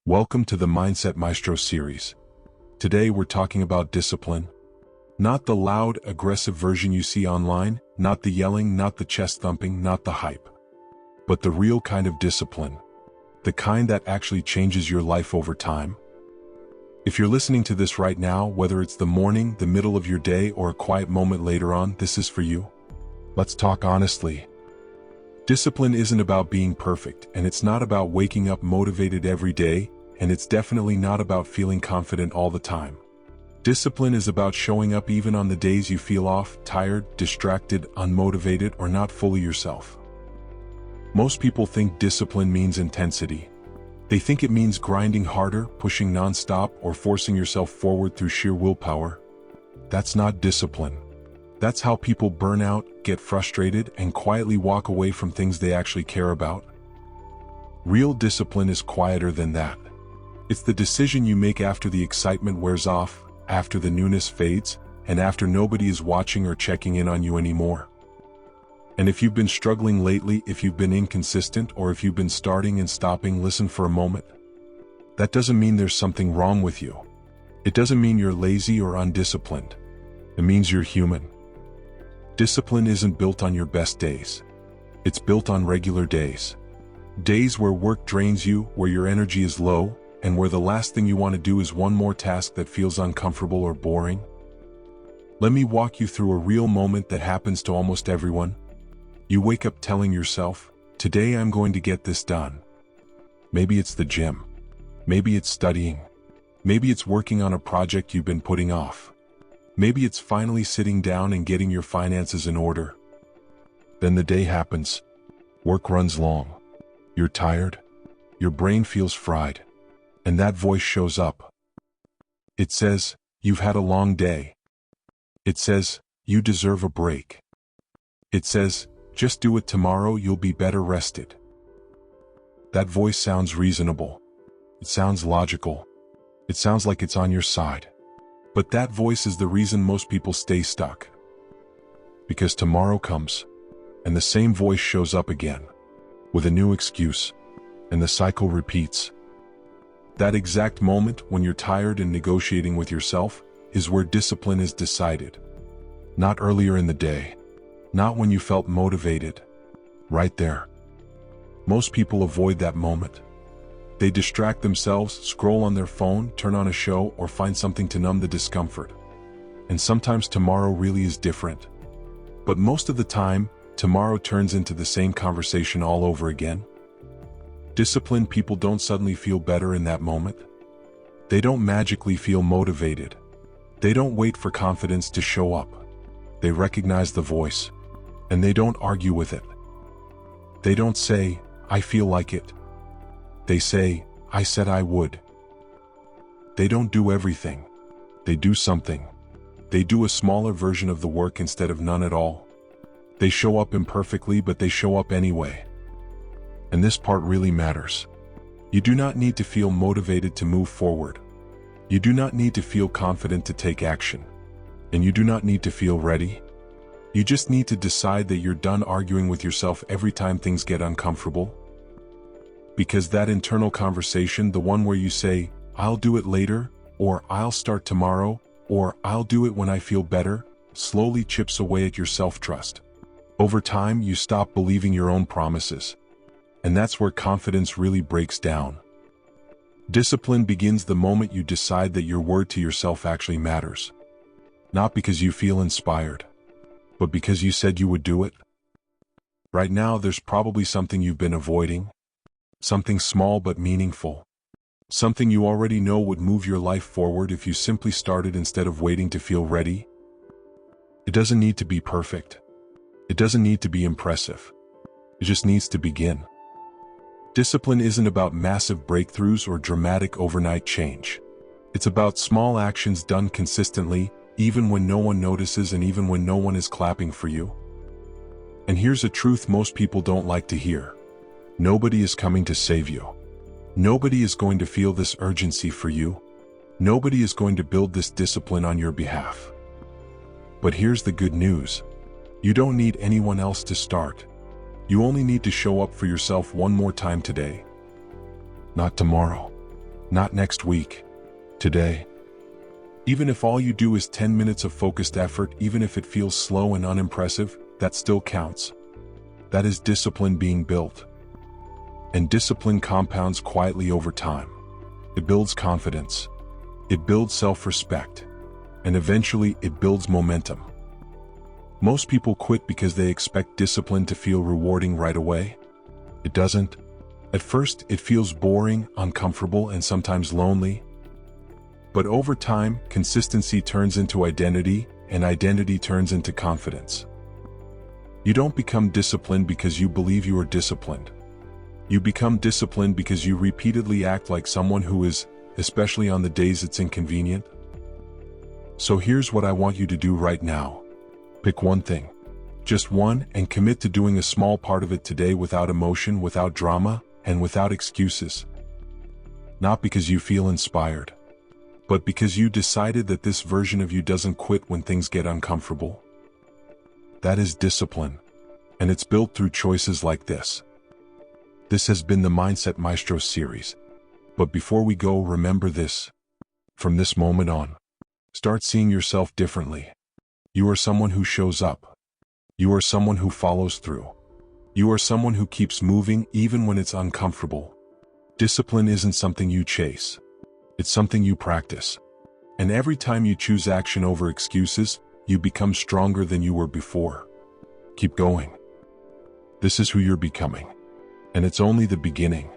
Welcome to the Mindset Maestros series. Today we're talking about discipline. Not the loud, aggressive version you see online, not the yelling, not the chest thumping, not the hype. But the real kind of discipline. The kind that actually changes your life over time. If you're listening to this right now, whether it's the morning, the middle of your day, or a quiet moment later on, this is for you. Let's talk honestly. Discipline isn't about being perfect, and it's not about waking up motivated every day, and it's definitely not about feeling confident all the time. Discipline is about showing up even on the days you feel off, tired, distracted, unmotivated, or not fully yourself. Most people think discipline means intensity. They think it means grinding harder, pushing nonstop, or forcing yourself forward through sheer willpower. That's not discipline. That's how people burn out, get frustrated, and quietly walk away from things they actually care about. Real discipline is quieter than that. It's the decision you make after the excitement wears off, after the newness fades, and after nobody is watching or checking in on you anymore. And if you've been struggling lately, if you've been inconsistent, or if you've been starting and stopping, listen for a moment. That doesn't mean there's something wrong with you. It doesn't mean you're lazy or undisciplined. It means you're human. Discipline isn't built on your best days. It's built on regular days. Days where work drains you, where your energy is low, and where the last thing you want to do is one more task that feels uncomfortable or boring. Let me walk you through a real moment that happens to almost everyone. You wake up telling yourself, "Today I'm going to get this done." Maybe it's the gym. Maybe it's studying. Maybe it's working on a project you've been putting off. Maybe it's finally sitting down and getting your finances in order. Then the day happens. Work runs long. You're tired. Your brain feels fried. And that voice shows up. It says, "You've had a long day." It says, "You deserve a break." It says, "Just do it tomorrow, you'll be better rested." That voice sounds reasonable. It sounds logical. It sounds like it's on your side. But that voice is the reason most people stay stuck. Because tomorrow comes, and the same voice shows up again, with a new excuse, and the cycle repeats. That exact moment when you're tired and negotiating with yourself is where discipline is decided. Not earlier in the day. Not when you felt motivated. Right there. Most people avoid that moment. They distract themselves, scroll on their phone, turn on a show, or find something to numb the discomfort. And sometimes tomorrow really is different. But most of the time, tomorrow turns into the same conversation all over again. Disciplined people don't suddenly feel better in that moment. They don't magically feel motivated. They don't wait for confidence to show up. They recognize the voice, and they don't argue with it. They don't say, "I feel like it." They say, "I said I would." They don't do everything. They do something. They do a smaller version of the work instead of none at all. They show up imperfectly, but they show up anyway. And this part really matters. You do not need to feel motivated to move forward. You do not need to feel confident to take action. And you do not need to feel ready. You just need to decide that you're done arguing with yourself every time things get uncomfortable. Because that internal conversation, the one where you say, "I'll do it later," or "I'll start tomorrow," or "I'll do it when I feel better," slowly chips away at your self-trust. Over time, you stop believing your own promises. And that's where confidence really breaks down. Discipline begins the moment you decide that your word to yourself actually matters. Not because you feel inspired, but because you said you would do it. Right now, there's probably something you've been avoiding. Something small but meaningful. Something you already know would move your life forward if you simply started instead of waiting to feel ready. It doesn't need to be perfect. It doesn't need to be impressive. It just needs to begin. Discipline isn't about massive breakthroughs or dramatic overnight change. It's about small actions done consistently, even when no one notices and even when no one is clapping for you. And here's a truth most people don't like to hear. Nobody is coming to save you. Nobody is going to feel this urgency for you. Nobody is going to build this discipline on your behalf. But here's the good news. You don't need anyone else to start. You only need to show up for yourself one more time today. Not tomorrow. Not next week. Today. Even if all you do is 10 minutes of focused effort, even if it feels slow and unimpressive, that still counts. That is discipline being built. And discipline compounds quietly over time. It builds confidence. It builds self-respect. And eventually it builds momentum. Most people quit because they expect discipline to feel rewarding right away. It doesn't. At first, it feels boring, uncomfortable, and sometimes lonely. But over time, consistency turns into identity, and identity turns into confidence. You don't become disciplined because you believe you are disciplined. You become disciplined because you repeatedly act like someone who is, especially on the days it's inconvenient. So here's what I want you to do right now. Pick one thing. Just one, and commit to doing a small part of it today without emotion, without drama, and without excuses. Not because you feel inspired, but because you decided that this version of you doesn't quit when things get uncomfortable. That is discipline, and it's built through choices like this. This has been the Mindset Maestros series. But before we go, remember this. From this moment on, start seeing yourself differently. You are someone who shows up. You are someone who follows through. You are someone who keeps moving even when it's uncomfortable. Discipline isn't something you chase. It's something you practice. And every time you choose action over excuses, you become stronger than you were before. Keep going. This is who you're becoming. And it's only the beginning.